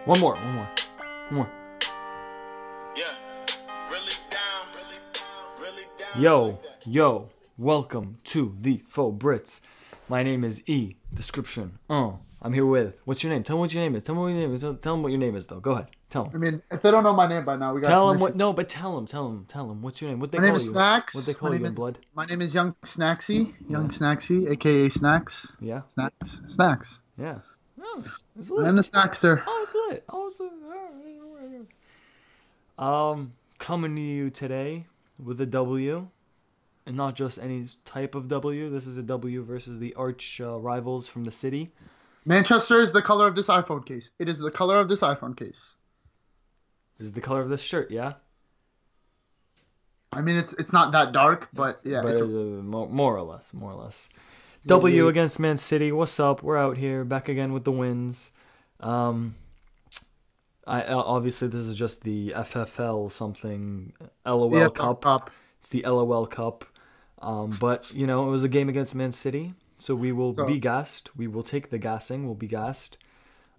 One more. One more. Yeah, really down, really down. Yo, welcome to the Faux Brits. My name is E. Description. I'm here with. What's your name? Tell me what your name is. Tell them what your name is, though. Go ahead. Tell them. I mean, if they don't know my name by now, we got. Tell them what. No, but tell them. What's your name? What they My call name is you? Snacks. What they call you in blood? My name is Snacksy, aka Snacks. Yeah. Snacks. Yeah. Oh, it's I lit. am the Snackster. It's lit. Coming to you today with a W, and not just any type of W. This is a W versus the arch rivals from the city. Manchester is the color of this iPhone case. It is the color of this iPhone case. This is the color of this shirt, yeah? I mean, it's not that dark, but yeah. But, more or less. W against Man City. What's up? We're out here, back again with the wins. Obviously, this is just the FFL something LOL Cup. It's the LOL Cup. But, you know, it was a game against Man City. So we will be gassed. We will take the gassing. We'll be gassed.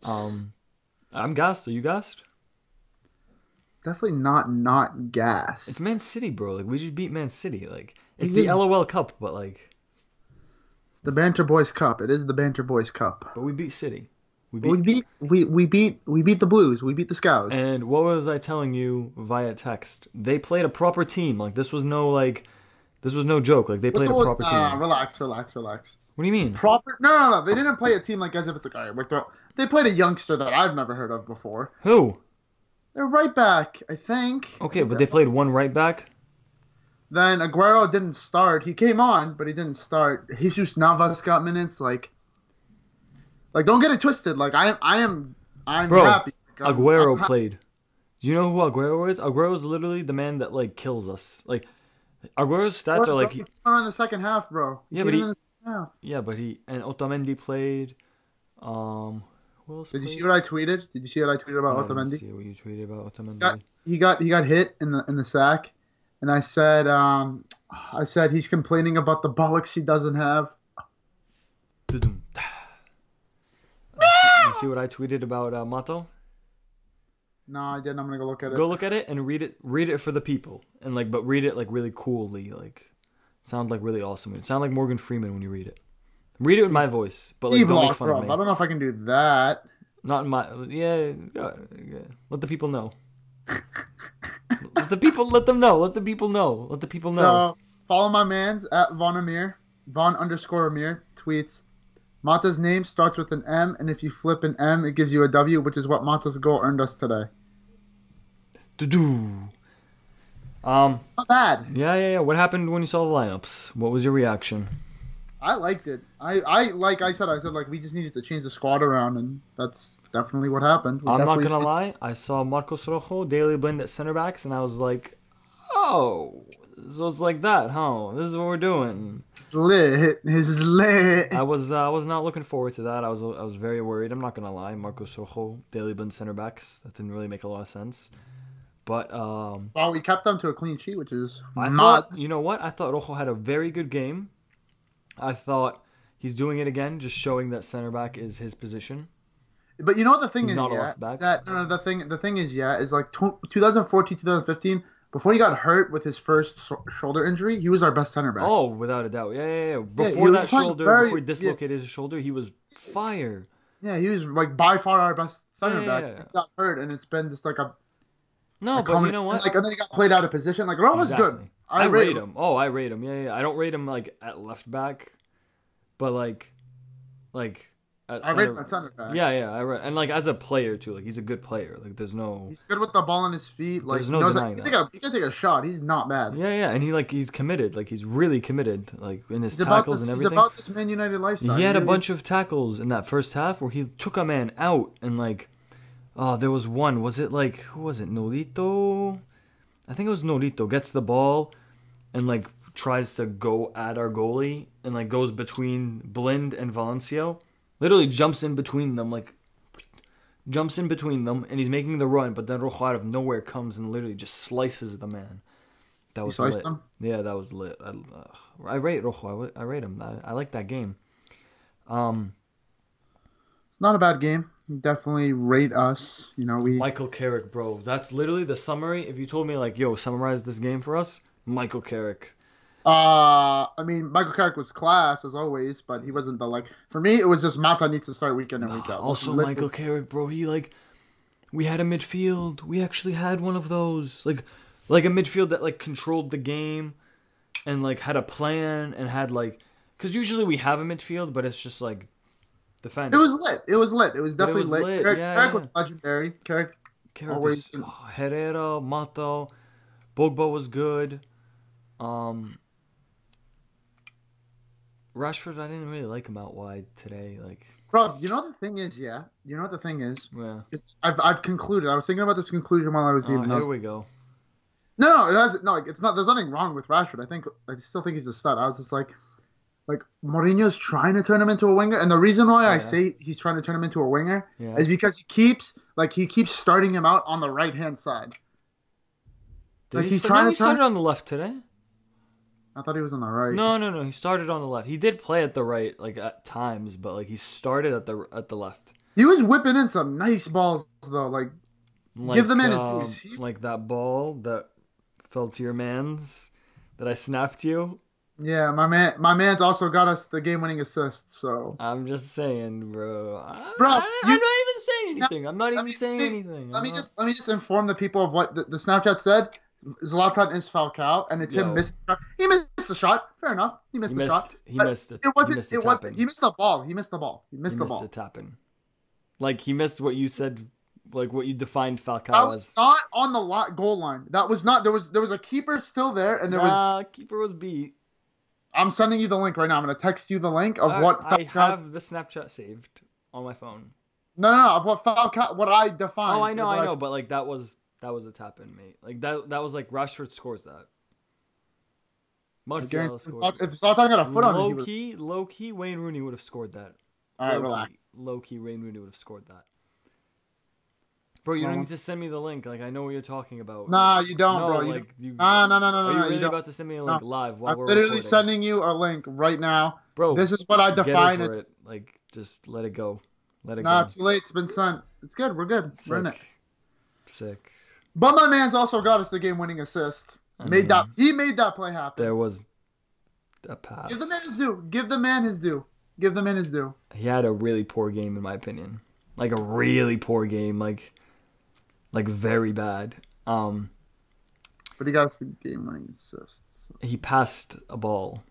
I'm gassed. Are you gassed? Definitely not gas. It's Man City, bro. Like, we just beat Man City. Like, it's the LOL Cup, but like... The Banter Boys Cup. It is the Banter Boys Cup. But we beat City. We beat the Blues. We beat the Scouts. And what was I telling you via text? They played a proper team. Like, this was no joke. Like, they played a proper team. Relax. What do you mean? Proper? No. They didn't play a team like as if it's like, all right, they played a youngster that I've never heard of before. Who? They're right back, I think. Okay, but they played one right back? Then Aguero didn't start. He came on, but he didn't start. Jesus Navas got minutes. Like don't get it twisted. Like I'm Bro, happy. Aguero played. Do you know who Aguero is? Aguero is literally the man that like kills us. Like Aguero's stats are like He's on in the second half, bro. Yeah, but and Otamendi played. Who else Did you played? see what I tweeted? Did you see what I tweeted about Otamendi? I didn't see what you tweeted about Otamendi. He got hit in the sack, and I said he's complaining about the bollocks he doesn't have. You see what I tweeted about Mato? No, I didn't. I'm gonna go look at it. Go look at it and read it. Read it for the people, and but read it like really coolly. Like, sound like really awesome. Sound like Morgan Freeman when you read it. Read it in my voice, but like don't make fun of me. I don't know if I can do that. Not in my Let the people know. Let them know. Let the people know. So follow my man's at Von_Amir tweets. Mata's name starts with an M, and if you flip an M, it gives you a W, which is what Mata's goal earned us today. Not bad. Yeah. What happened when you saw the lineups? What was your reaction? I liked it. I like I said like we just needed to change the squad around, and that's definitely what happened. I'm not gonna lie. I saw Marcos Rojo, Daily Blind at center backs, and I was like, oh, so it's like that, huh? This is what we're doing. His is lit. I was not looking forward to that. I was very worried. I'm not gonna lie. Marcos Rojo, Daily Blind center backs. That didn't really make a lot of sense. But well, we kept them to a clean sheet, which is you know what? I thought Rojo had a very good game. I thought he's doing it again, just showing that center back is his position. But you know what the thing he's is, not yeah, off back. the thing is, yeah, is like 2014, 2015, before he got hurt with his first shoulder injury, he was our best center back. Oh, without a doubt, yeah. Before before he dislocated his shoulder, he was fire. Yeah, he was like by far our best center back. He got hurt, and it's been just like a. No, but you know what? And then he got played out of position. Like Rowe was good. I rate him. Oh, I rate him. Yeah. I don't rate him like at left back, but like at center. I rate him at center back. Yeah. I rate, and like as a player too. Like he's a good player. Like there's no. He's good with the ball on his feet. Like there's no denying that. He can take a shot. He's not bad. Yeah, and he's committed. Like he's really committed. Like in his tackles and everything. He's about this Man United lifestyle. He had a bunch of tackles in that first half where he took a man out and like. Oh, there was one. Was it like who was it? Nolito? I think it was Nolito. Gets the ball and like tries to go at our goalie and like goes between Blind and Valencio. Literally jumps in between them, and he's making the run. But then Rojo out of nowhere comes and literally just slices the man. That was lit. Yeah, that was lit. I rate Rojo. I rate him. I like that game. It's not a bad game. Definitely rate us. You know, we. Michael Carrick, bro. That's literally the summary. If you told me like, yo, summarize this game for us, Michael Carrick. I mean, Michael Carrick was class as always, but he wasn't the like. For me, it was just Mata needs to start week in and week out. Also, Michael Carrick, bro. He like, we had a midfield. We actually had one of those, like a midfield that like controlled the game, and like had a plan and had like, because usually we have a midfield, but it's just like defend. It was lit. It was lit. It was definitely lit. Carrick was legendary. Carrick always. Herrera, Mata, Pogba was good. Rashford, I didn't really like him out wide today. Like, bro, you know what the thing is? Yeah, you know what the thing is? Yeah. I've concluded. I was thinking about this conclusion while I was eating. Here we go. No, it has no. It's not. There's nothing wrong with Rashford. I still think he's a stud. I was just like Mourinho's trying to turn him into a winger, and the reason why I say he's trying to turn him into a winger is because he keeps starting him out on the right hand side. He started on the left today. I thought he was on the right. No. He started on the left. He did play at the right, like at times, but like he started at the left. He was whipping in some nice balls though. Like give the man his like that ball that fell to your man's that I snapped you. Yeah, my man's also got us the game-winning assist. So I'm just saying, bro. I'm not even saying anything. I'm not even saying anything. Let me just inform the people of what the Snapchat said. Zlatan is Falcao, and it's him missing. He missed the shot. Fair enough. He missed the shot. He missed it. He missed the ball. He missed the ball. He missed a tap-in. Like he missed what you said. Like what you defined Falcao that was not on the goal line. That was not. There was a keeper still there, and keeper was beat. I'm sending you the link right now. I'm going to text you the link of what I have the Snapchat saved on my phone. No, of what Falcao, what I defined. Oh, I know, but like that was a tap in, mate. Like that was like Rashford scores that. Martial scores. If Zlatan got a foot on it, low key, Wayne Rooney would have scored that. All right, relax. Low key, Wayne Rooney would have scored that. Bro, you don't need to send me the link. Like I know what you're talking about. Nah, you don't, bro. No. Are you really about to send me a link live while we're literally recording? Sending you a link right now, bro. This is what I define as. It. Like, just let it go. Let it go. Nah, too late. It's been sent. It's good. We're good. Sick. We're in it. Sick. But my man's also got us the game-winning assist. He made that play happen. There was a pass. Give the man his due. Give the man his due. Give the man his due. He had a really poor game, in my opinion. Like a really poor game. Like very bad. But he got us the game-winning assist. He passed a ball,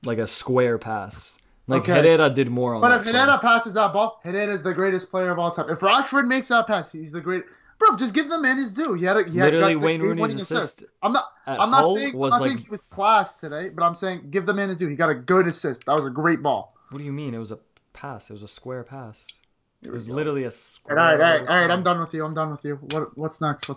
like a square pass. Like Herrera did more on. But if Herrera passes that ball, Herrera is the greatest player of all time. If Rashford makes that pass, he's the great. Bro, just give the man his due. He literally Wayne Rooney's assist. I'm not saying he was class today, but I'm saying give the man his due. He got a good assist. That was a great ball. What do you mean? It was a pass. It was a square pass. It was literally a square. All right. I'm done with you. What's next?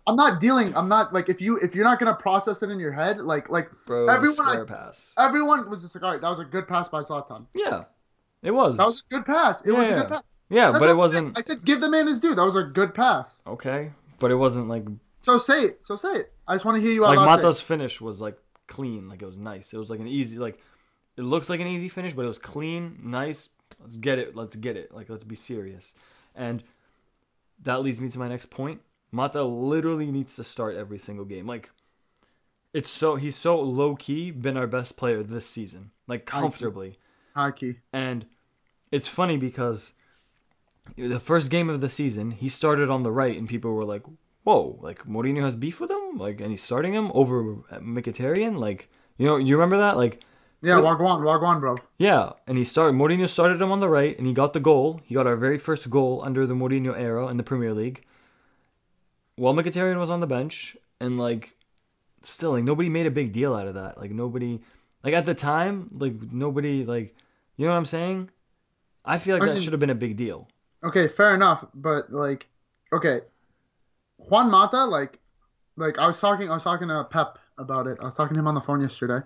I'm not dealing. I'm not like if you're not gonna process it in your head, like bro, everyone was just like, all right, that was a good pass by Zlatan. Yeah, it was. That was a good pass. It was a good pass. Yeah, but it wasn't. I said give the man his due. That was a good pass. Okay, but it wasn't like. So say it. I just want to hear you out loud. Like Mata's finish was like clean. Like it was nice. It was like an easy like. It looks like an easy finish, but it was clean, nice. Let's get it. Like, let's be serious. And that leads me to my next point. Mata literally needs to start every single game. Like, he's so low-key been our best player this season. Like, comfortably. High key. And it's funny because the first game of the season, he started on the right, and people were like, whoa, like, Mourinho has beef with him? Like, and he's starting him over Mkhitaryan? Like, you remember that? Like, yeah, Wagwan, bro. Yeah, and Mourinho started him on the right, and he got the goal. He got our very first goal under the Mourinho era in the Premier League. While Mkhitaryan was on the bench, and, like, still, like, nobody made a big deal out of that. Like, nobody, like, at the time, like, nobody, like, you know what I'm saying? I feel like that should have been a big deal. Okay, fair enough, but, like, okay, Juan Mata, like, I was talking to Pep about it. I was talking to him on the phone yesterday.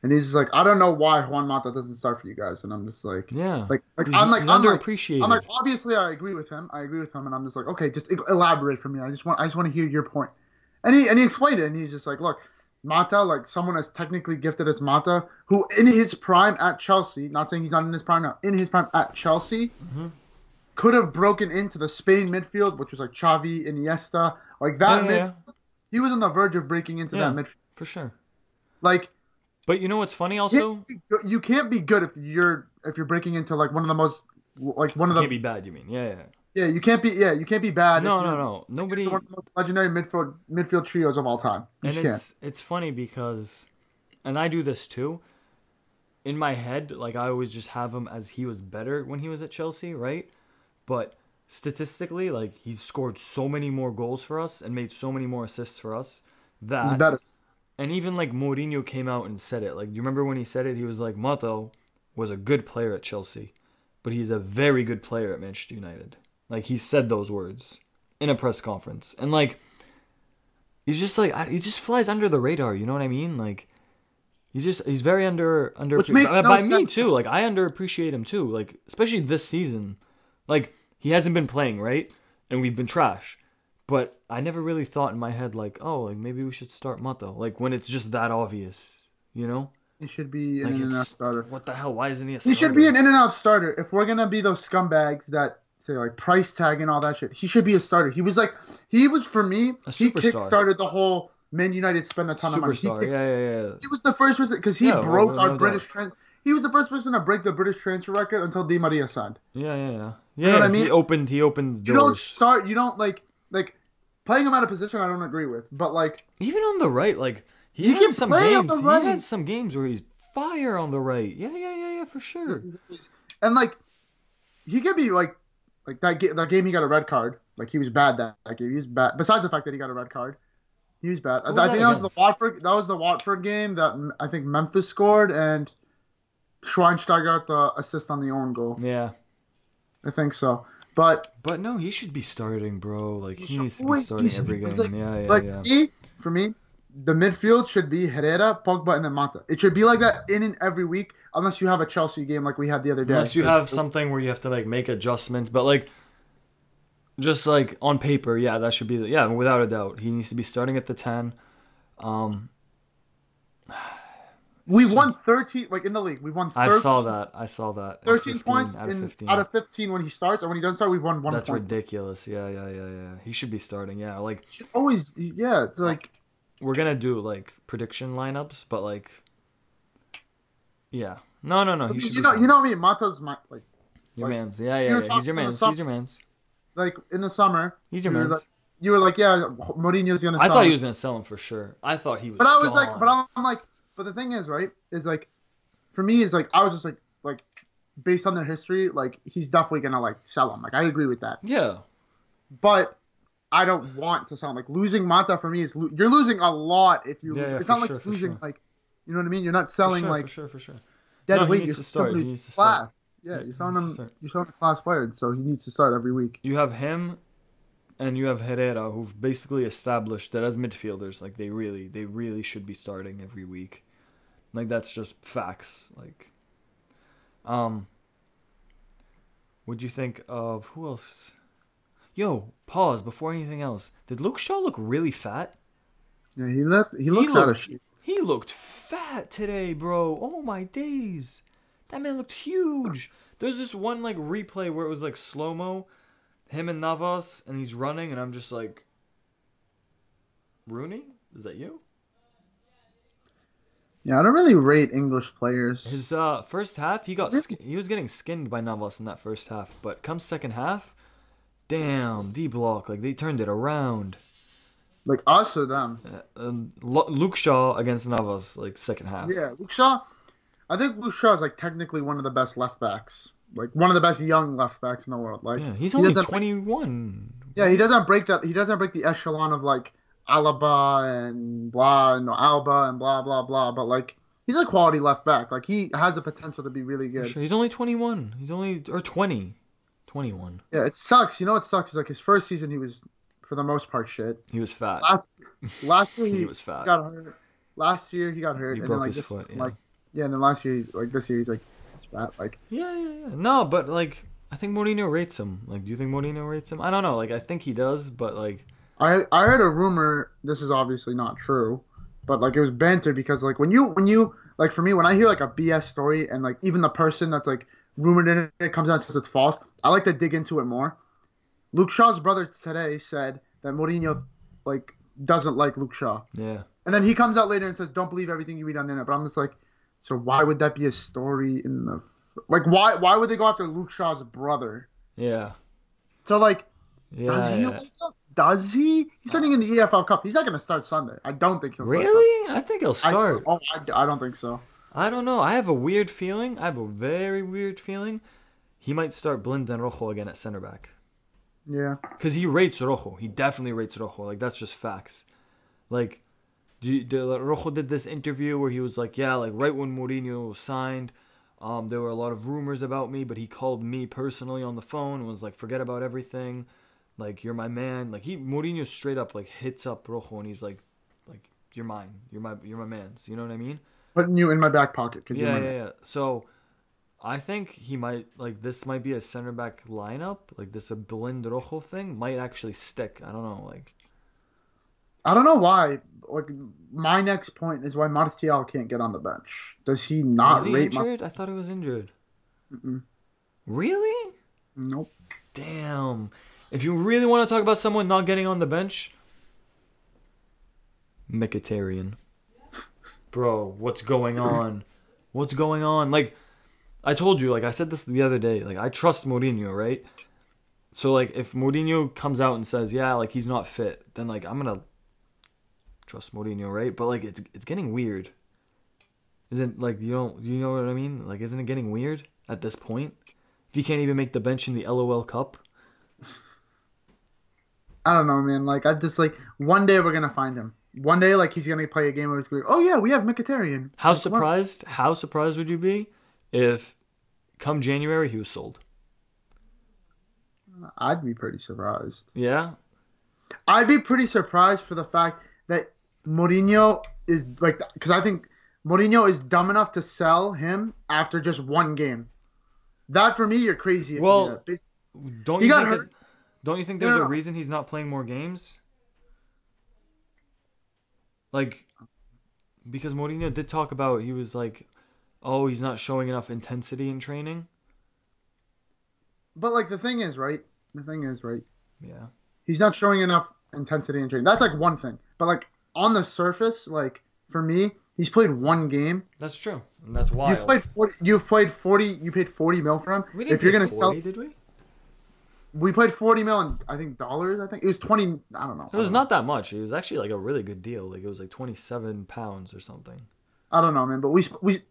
And he's just like, I don't know why Juan Mata doesn't start for you guys. And I'm just like, yeah, he's underappreciated. I'm like, obviously I agree with him. And I'm just like, okay, just elaborate for me. I just want to hear your point. And he explained it. And he's just like, look, Mata, like someone as technically gifted as Mata, who in his prime at Chelsea, not saying he's not in his prime now, in his prime at Chelsea, could have broken into the Spain midfield, which was like Xavi, Iniesta, like that midfield. He was on the verge of breaking into that midfield. For sure. Like, but you know what's funny also? You can't be good if you're breaking into like one of the most can't be bad, you mean? Yeah, you can't be bad. No. Nobody. It's one of the most legendary midfield trios of all time. It's funny because, and I do this too. In my head, like I always just have him as he was better when he was at Chelsea, right? But statistically, like he's scored so many more goals for us and made so many more assists for us that he's better. And even like Mourinho came out and said it. Like, do you remember when he said it? He was like, Mata was a good player at Chelsea, but he's a very good player at Manchester United. Like he said those words in a press conference, and like he's just like he just flies under the radar. You know what I mean? Like he's very under which makes no by sense. Me too. Like I underappreciate him too. Like especially this season. Like he hasn't been playing right, and we've been trash. But I never really thought in my head like, oh, like maybe we should start Mata. Like when it's just that obvious, you know? He should be an in-and-out starter. What the hell? Why isn't he a starter? He should be an in-and-out starter. If we're gonna be those scumbags that say like price tag and all that shit, he should be a starter. He was for me. He kick-started the whole Man United spend a ton of money. Yeah. He was the first person because he broke our British trend. He was the first person to break the British transfer record until Di Maria signed. Yeah. You know what I mean? He opened doors. You don't start. You don't like playing him out of position. I don't agree with, but like even on the right, like he has some games. He has some games where he's fire on the right. Yeah, for sure. And like he could be like that game he got a red card. Like he was bad that game. He was bad. Besides the fact that he got a red card, he was bad. I think that was the Watford game that I think Memphis scored and Schweinsteiger got the assist on the own goal. Yeah, I think so. But no, he should be starting, bro. Like he needs to be starting every game. For me, the midfield should be Herrera, Pogba, and then Mata. It should be like that in and every week, unless you have a Chelsea game like we had the other day. Unless you have something where you have to like make adjustments, but like just like on paper, that should be without a doubt. He needs to be starting at the 10. We won 13, like in the league. We won 13. I saw that. 13 points out of 15 when he starts, or when he doesn't start, we've won 1 point. That's ridiculous. Yeah. He should be starting. Yeah, like should always. Yeah, it's like we're gonna do like prediction lineups, but like, no. He should you know what I mean. Mata's my like your man's. Yeah. He's your man's. He's your man's. Like in the summer, he's your man's. You were like, Mourinho's gonna. I thought he was gonna sell him for sure. I thought he was. But I was gone. I'm like. But the thing is, right, is like, for me, is like, I was just like, based on their history, like, he's definitely gonna like sell him. Like, I agree with that. Yeah. But I don't want to sell him. Like, losing Mata for me is you're losing a lot if you. It's not like losing like, you know what I mean? You're not selling for sure. Dead weight. He needs to start. He needs to start. Yeah, you're selling him. You're selling a class player, so he needs to start every week. You have him, and you have Herrera, who've basically established that as midfielders, like they really should be starting every week. Like that's just facts. Like, what'd you think of who else? Yo, pause before anything else. Did Luke Shaw look really fat? Yeah, he looks out of shape. He looked fat today, bro. Oh my days, that man looked huge. There's this one like replay where it was like slow mo, him and Navas, and he's running, and I'm just like, Rooney, is that you? Yeah, I don't really rate English players. His first half, he was getting skinned by Navas in that first half. But come second half, damn, D-block, like they turned it around. Like us or them? Luke Shaw against Navas, like second half. Yeah, Luke Shaw. I think Luke Shaw is like technically one of the best left backs, like one of the best young left backs in the world. Like he's only 21. Yeah, he doesn't break that. He doesn't break the echelon of like Alaba and Alba and blah blah blah, but like he's a quality left back. Like he has the potential to be really good. Sure. He's only 21. He's only 20. 21. Yeah, it sucks. You know what sucks is like his first season he was for the most part shit. He was fat. Last year he was fat. Got hurt. Last year he got hurt. He and broke then, like, his foot. Yeah. And then last year this year he's like fat. Like yeah. No, but like I think Mourinho rates him. Like, do you think Mourinho rates him? I don't know. Like I think he does, but like. I heard a rumor, this is obviously not true, but like it was banter because like when you like for me when I hear like a BS story and like even the person that's like rumored in it comes out and says it's false, I like to dig into it more. Luke Shaw's brother today said that Mourinho like doesn't like Luke Shaw. Yeah. And then he comes out later and says, "Don't believe everything you read on the internet." But I'm just like, so why would that be a story in the like? Why would they go after Luke Shaw's brother? Yeah. So like, Yeah. does he? Like, does he? He's starting in the EFL Cup. He's not going to start Sunday. I don't think he'll. Really? I think he'll start. I don't think so. I don't know. I have a weird feeling. I have a very weird feeling. He might start Blind and Rojo again at center back. Yeah. Because he rates Rojo. He definitely rates Rojo. Like, that's just facts. Like, Rojo did this interview where he was like, yeah, like, right when Mourinho signed, there were a lot of rumors about me, but he called me personally on the phone and was like, forget about everything. Like, you're my man. Like, Mourinho straight up, like, hits up Rojo and he's like, you're mine. You're my man's. You know what I mean? Putting you in my back pocket. Yeah. So, I think he might, like, this might be a center back lineup. Like, this Blind Rojo thing might actually stick. I don't know. Like, I don't know why. Like, my next point is why Martial can't get on the bench. Does he not rate? Is he injured? I thought he was injured. Mm-mm. Really? Nope. Damn. If you really want to talk about someone not getting on the bench, Mkhitaryan. Bro, what's going on? What's going on? Like, I told you, like, I said this the other day. Like, I trust Mourinho, right? So, like, if Mourinho comes out and says, yeah, like, he's not fit, then, like, I'm going to trust Mourinho, right? But, like, it's getting weird. Isn't, like, you know what I mean? Like, isn't it getting weird at this point? If you can't even make the bench in the LOL Cup? I don't know, man. Like, I just, like, one day we're going to find him. One day, like, he's going to play a game where he's going to go, oh, yeah, we have Mkhitaryan. How surprised would you be if, come January, he was sold? I'd be pretty surprised. Yeah? I'd be pretty surprised for the fact that Mourinho is, like, because I think Mourinho is dumb enough to sell him after just one game. That, for me, you're crazy. Well, don't you think there's a reason he's not playing more games? Like, because Mourinho did talk about, he was like, oh, he's not showing enough intensity in training. But, like, the thing is, right? Yeah. He's not showing enough intensity in training. That's, like, one thing. But, like, on the surface, like, for me, he's played one game. That's true. And that's wild. You paid 40 mil for him. We didn't pay 40, did we? We paid 40 mil in, I think, dollars. I think it was 20. I don't know. It was not that much. It was actually like a really good deal. Like it was like £27 or something. I don't know, man. But we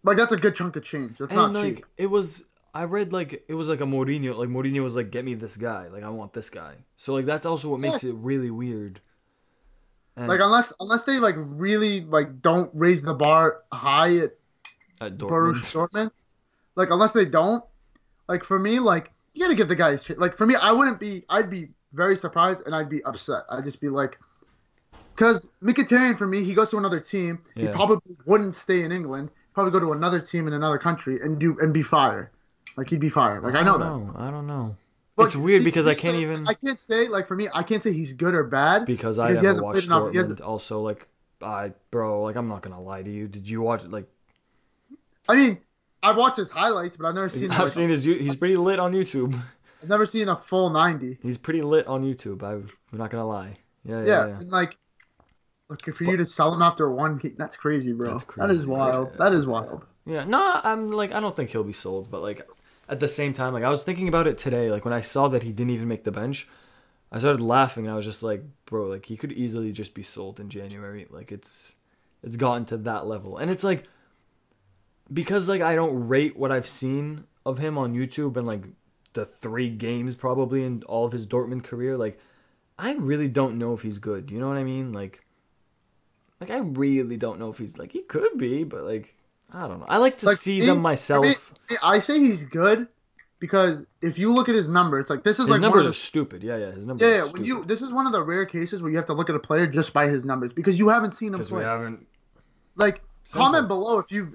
like that's a good chunk of change. That's not like, cheap. It was. I read like it was like a Mourinho. Like Mourinho was like, get me this guy. Like I want this guy. So like that's also what makes it really weird. And like unless they like really like don't raise the bar high at Dortmund. Like unless they don't. Like for me, like. You gotta give the guys like for me. I'd be very surprised and I'd be upset. I'd just be like, because Mkhitaryan for me, he goes to another team. Yeah. He probably wouldn't stay in England. He'd probably go to another team in another country and be fired. Like he'd be fired. Like I know that. I don't know. But it's weird because I can't even. I can't say like for me. I can't say he's good or bad because I never watched Dortmund. Also, like like I'm not gonna lie to you. Did you watch it? Like, I mean. I've watched his highlights, but I've never seen. I've seen his. He's pretty lit on YouTube. I've never seen a full 90. He's pretty lit on YouTube. I'm not gonna lie. Yeah. And like, look, for you to sell him after one, that's crazy, bro. That's crazy. That is wild. Yeah. That is wild. Yeah. No, I'm like, I don't think he'll be sold, but like, at the same time, like, I was thinking about it today. Like when I saw that he didn't even make the bench, I started laughing, and I was just like, bro, like he could easily just be sold in January. Like it's gotten to that level, and it's like. Because, like, I don't rate what I've seen of him on YouTube and, like, the 3 games probably in all of his Dortmund career, like, I really don't know if he's good. You know what I mean? Like I really don't know if he's, like, he could be, but, like, I don't know. I like to see them myself. I say he's good because if you look at his numbers, like, this is, his numbers are stupid. Yeah, his numbers are stupid. This is one of the rare cases where you have to look at a player just by his numbers because you haven't seen him play. Because we haven't. Like... Simple. Comment below if you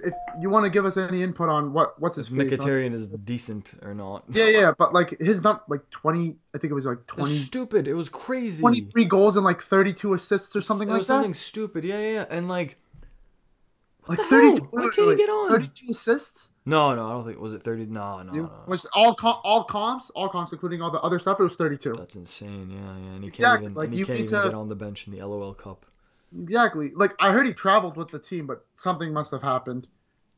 want to give us any input on what's his face. Mkhitaryan is decent or not. Yeah, but like his like 20, I think it was like 20. It was stupid. It was crazy. 23 goals and like 32 assists or something like that. It was something stupid. Yeah. And like Like the 32. hell? Why can't he get on? 32 assists. No, I don't think was it 30. No. It was all comps, including all the other stuff. It was 32. That's insane. Yeah, and he Exactly. can't even get on the bench in the LOL Cup. Exactly. Like I heard he traveled with the team, but something must have happened.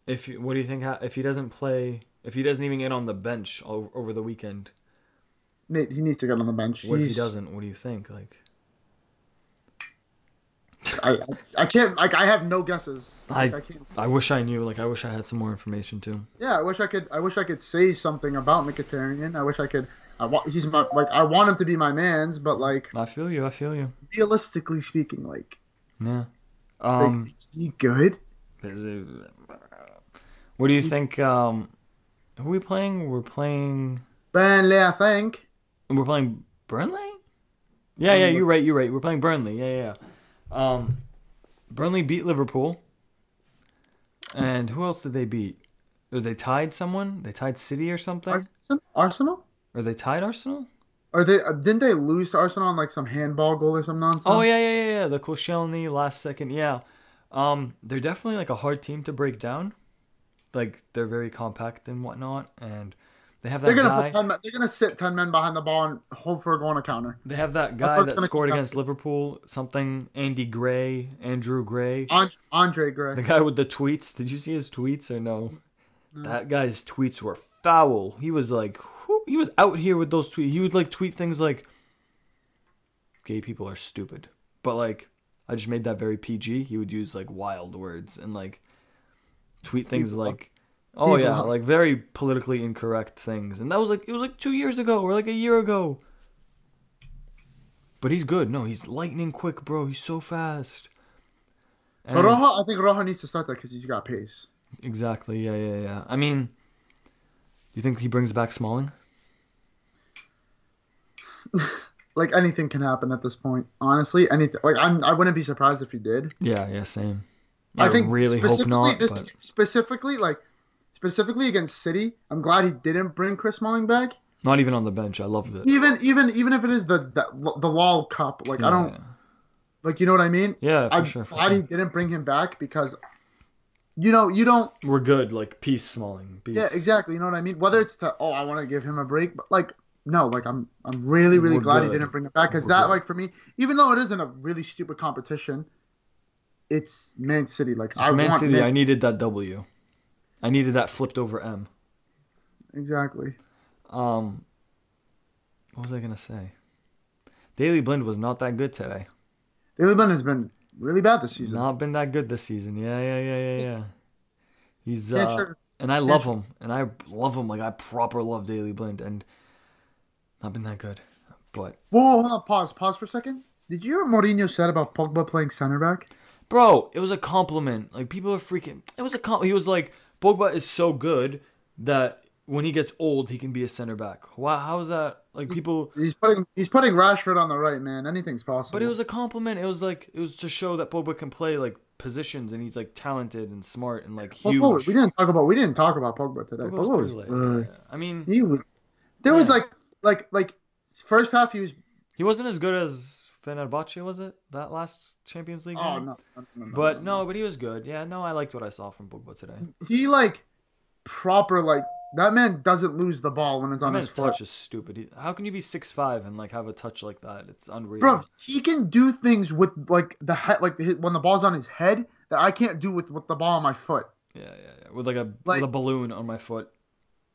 What do you think? If he doesn't play, if he doesn't even get on the bench over the weekend, Mate, he needs to get on the bench. What if he doesn't? What do you think? Like, I can't. Like, I have no guesses. Like, I can't. I wish I knew. Like, I wish I had some more information too. Yeah, I wish I could say something about Mkhitaryan. I wish I could. I want him to be my man's, but like. I feel you. Realistically speaking, like. Yeah. Like, is he good? What do you think? Who are we playing? We're playing Burnley, I think. We're playing Burnley? Yeah, you're right. We're playing Burnley. Yeah. Burnley beat Liverpool. And who else did they beat? Or they tied someone? They tied City or something? Arsenal? Or they tied Arsenal? Or didn't they lose to Arsenal on like some handball goal or some nonsense? Oh yeah. The Koscielny last second. Yeah. They're definitely like a hard team to break down. Like they're very compact and whatnot, and they have that guy. They're gonna sit 10 men behind the ball and hope for a goal on a counter. They have that guy that scored against Liverpool. Something Andrew Gray. Andre Gray. The guy with the tweets. Did you see his tweets or no? That guy's tweets were foul. He was like, he was out here with those tweets. He would like tweet things like, "Gay people are stupid," but like, I just made that very PG. He would use like wild words and like tweet things like, "Oh yeah," like very politically incorrect things. And that was like, it was like 2 years ago or like a year ago. But he's good. No, he's lightning quick, bro. He's so fast. And but I think Roja needs to start that because he's got pace. Exactly. Yeah. I mean, you think he brings back Smalling? Like anything can happen at this point. Honestly, anything. Like I wouldn't be surprised if he did. Yeah, same. I think really hope not. But specifically against City, I'm glad he didn't bring Chris Smalling back. Not even on the bench. I loved it. Even if it is the LOL Cup, like I don't, like you know what I mean. Yeah, I'm sure. glad he didn't bring him back because, you don't. We're good. Like peace, Smalling. Peace. Yeah, exactly. You know what I mean. Whether it's I want to give him a break, but like. No, like I'm really glad he didn't bring it back because like for me, even though it isn't a really stupid competition, it's Man City. Like it's Man City. I needed that W. I needed that flipped over M. Exactly. What was I gonna say? Daley Blind was not that good today. Daley Blind has been really bad this season. Not been that good this season. Yeah. He's and I love him, like I proper love Daley Blind and. Not been that good, but... Whoa, hold on, pause for a second. Did you hear what Mourinho said about Pogba playing center back? Bro, it was a compliment. Like, people are freaking... It was a compliment. He was like, Pogba is so good that when he gets old, he can be a center back. Wow, how is that? Like, people... He's putting Rashford on the right, man. Anything's possible. But it was a compliment. It was to show that Pogba can play, like, positions, and he's, like, talented and smart and, like, huge. We didn't talk about Pogba today. Pogba was I mean... He was... There was, like first half he wasn't as good as Fenerbahce, was it? That last Champions League game? No. But he was good. Yeah, no, I liked what I saw from Pogba today. He that man doesn't lose the ball when it's on his foot. Touch is stupid. How can you be 6'5" and like have a touch like that? It's unreal. Bro, he can do things with like the head, like when the ball's on his head that I can't do with the ball on my foot. Yeah. With with a balloon on my foot.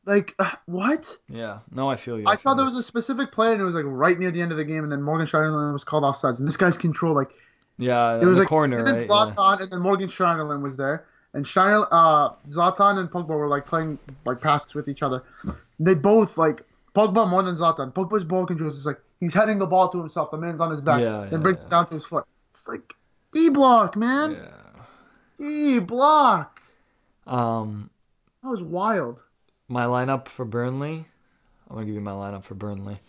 Like, what? Yeah. No, I feel you. I saw there was a specific play, and it was, like, right near the end of the game, and then Morgan Schneiderlin was called offsides. And this guy's control, like... Yeah, it was the corner, right? Zlatan, and then Morgan Schneiderlin was there. And Zlatan and Pogba were, like, playing, like, passes with each other. They both, like... Pogba more than Zlatan. Pogba's ball control is just, like, he's heading the ball to himself. The man's on his back. Then brings it down to his foot. It's like, D-block, man. Yeah. D-block. That was wild. My lineup for Burnley. I'm going to give you my lineup for Burnley.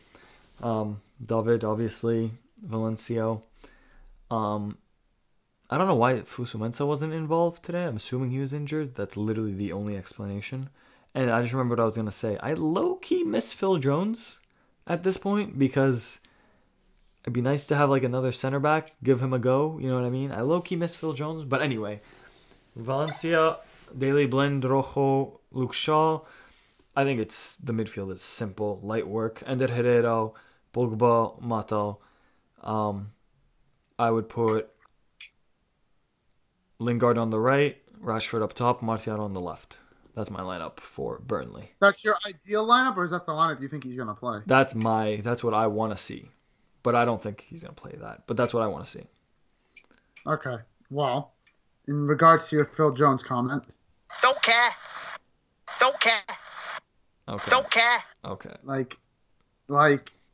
David, obviously. Valencio. I don't know why Fusumensa wasn't involved today. I'm assuming he was injured. That's literally the only explanation. And I just remember what I was going to say. I low-key miss Phil Jones at this point because it'd be nice to have like another center back. Give him a go. You know what I mean? I low-key miss Phil Jones. But anyway, Valencia, Daily Blind, Rojo, Luke Shaw. I think it's the midfield is simple, light work. Ender Herrera, Pogba, Mata. I would put Lingard on the right, Rashford up top, Martial on the left. That's my lineup for Burnley. That's your ideal lineup, or is that the lineup you think he's gonna play? That's what I want to see. But I don't think he's gonna play that. But that's what I want to see. Okay. Well, in regards to your Phil Jones comment. Don't care. Don't care. Okay. Don't care. Okay. Like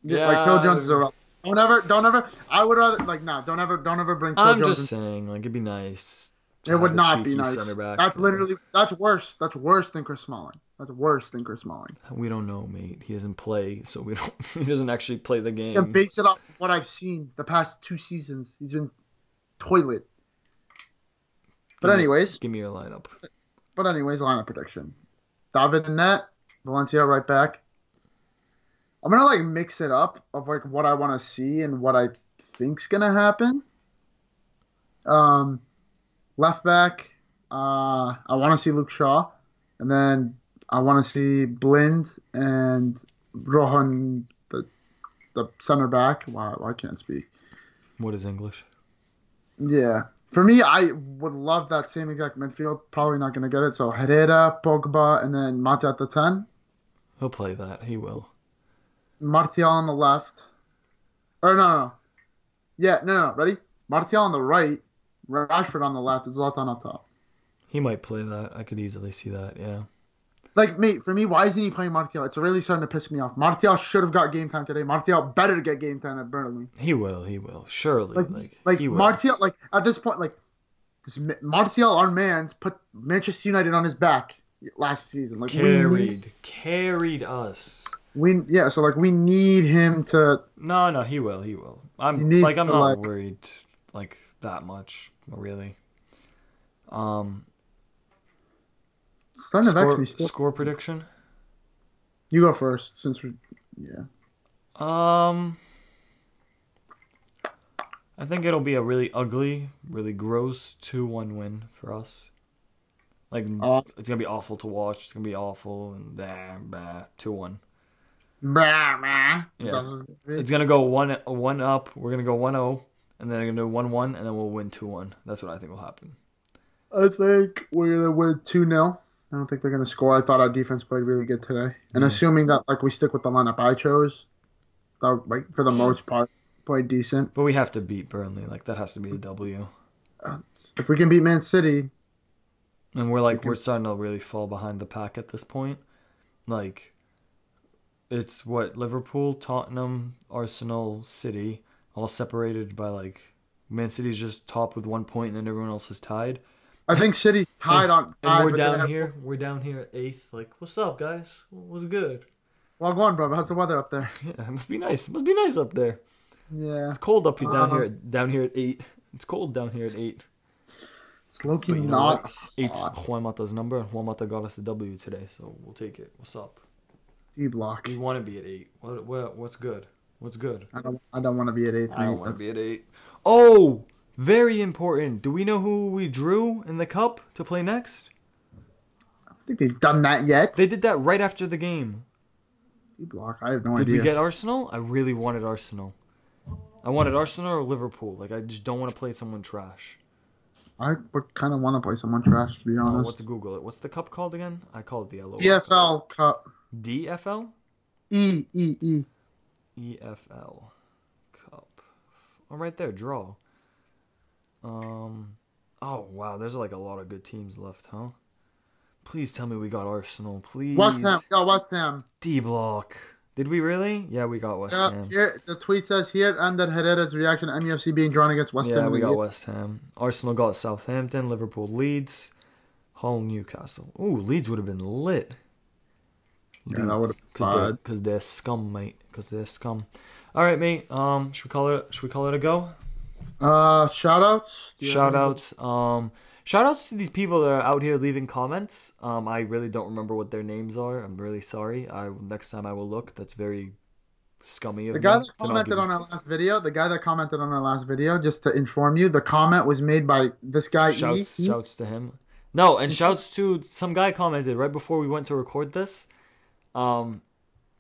Phil Jones is a don't ever. I would rather don't ever bring Phil I'm Jones. just saying, like, it'd be nice. It would not be nice. Back, that's worse. That's worse than Chris Smalling. That's worse than Chris Smalling. We don't know, mate. He doesn't play, so we don't. He doesn't actually play the game. And base it off what I've seen the past 2 seasons. He's been toilet. But anyways, give me your lineup. But anyways, lineup prediction: David in net, Valencia right back. I'm gonna mix it up of what I want to see and what I think's gonna happen. Left back, I want to see Luke Shaw, and then I want to see Blind and Rohan, the center back. Wow, I can't speak. What is English? Yeah. For me, I would love that same exact midfield. Probably not going to get it. So Herrera, Pogba, and then Mata at the 10. He'll play that. He will. Martial on the left. Or no. Yeah, no. Ready? Martial on the right. Rashford on the left. Zlatan up top. He might play that. I could easily see that, yeah. Mate, for me, why isn't he playing Martial? It's really starting to piss me off. Martial should have got game time today. Martial better get game time at Burnley. He will. Surely. He will. Martial, at this point, Martial, our man's put Manchester United on his back last season. Carried us. We need him to. No, he will. I'm not worried that much, really. It's starting to vex me still. Score prediction? You go first, since we're... Yeah. I think it'll be a really ugly, really gross 2-1 win for us. It's going to be awful to watch. It's going to be awful. And 2-1. Yeah, it's going to go 1 up. We're going to go 1-0. And then they're going to do 1-1. And then we'll win 2-1. That's what I think will happen. I think we're going to win 2-0. I don't think they're going to score. I thought our defense played really good today. And assuming that we stick with the lineup I chose, that, for the most part, played decent. But we have to beat Burnley. That has to be a W. If we can beat Man City. And we're starting to really fall behind the pack at this point. It's Liverpool, Tottenham, Arsenal, City, all separated by Man City's just top with 1 point and then everyone else is tied. I think City tied on. And we're down here. We're down here at 8th. What's up, guys? What's good? Well, go on, bro. How's the weather up there? Yeah, it must be nice. It must be nice up there. Yeah. It's cold up here down here at 8. It's cold down here at 8. It's low-key not. 8's Juan Mata's number, and Juan Mata got us a W today, so we'll take it. What's up? D-block. We want to be at 8. What's good? What's good? I don't want to be at 8. I don't want to be at 8. Oh! Very important. Do we know who we drew in the cup to play next? I don't think they've done that yet. They did that right after the game. D-block. I have no idea. idea. Did we get Arsenal? I really wanted Arsenal. I wanted Arsenal or Liverpool. I just don't want to play someone trash. I would kind of want to play someone trash, to be honest. Let's Google it. What's the cup called again? I call it the LOL DFL Cup. DFL? E. EFL Cup. Oh, right there. Draw. Oh, wow. There's a lot of good teams left, huh? Please tell me we got Arsenal, please. West Ham. Got West Ham. D-block. Did we really? Yeah, we got West Ham. Here, the tweet says, here ended Herrera's reaction to MUFC being drawn against West Ham. Yeah, we got West Ham. Arsenal got Southampton, Liverpool, Leeds, Hull, Newcastle. Ooh, Leeds would have been lit. Yeah, that would have Because they're scum, mate. Because they're scum. All right, mate. Should we call it a go? Shout-outs? Shout-outs to these people that are out here leaving comments. I really don't remember what their names are. I'm really sorry. Next time I will look. That's very scummy of me. The guy that commented on our last video, just to inform you, the comment was made by this guy. Shouts to him. No, and shouts to some guy commented right before we went to record this. I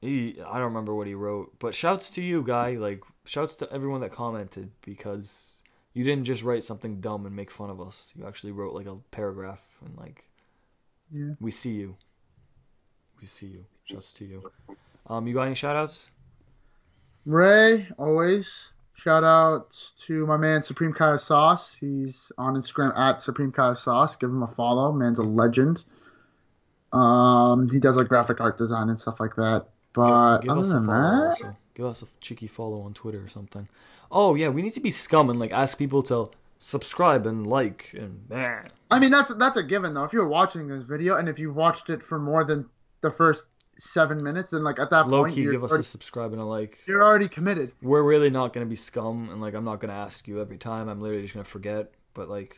don't remember what he wrote, but shouts to you, guy. Like, shouts to everyone that commented, because you didn't just write something dumb and make fun of us. You actually wrote like a paragraph and like, Yeah. we see you. We see you. Shouts to you. You got any shout outs? Ray, always. Shout out to my man Supreme Kaya Sauce. He's on Instagram at Supreme Kaya Sauce. Give him a follow. Man's a legend. He does like graphic art design and stuff like that. But give other us a than follow that, also. Give us a cheeky follow on Twitter or something. Oh yeah, we need to be scum and like ask people to subscribe and like and. I mean that's a given though. If you're watching this video and if you've watched it for more than the first 7 minutes, then like at that point, Lowkey, give us a subscribe and a like. You're already committed. We're really not gonna be scum, and like I'm not gonna ask you every time. I'm literally just gonna forget. But like,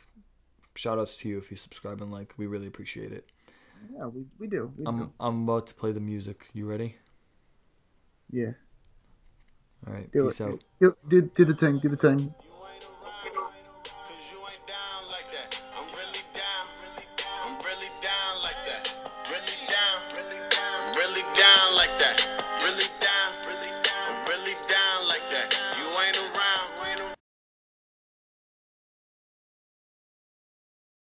shout outs to you if you subscribe and like. We really appreciate it. Yeah, we do. I'm about to play the music. You ready? Yeah. All right. Do Peace out. Do the thing. Do the thing. Down like that. Really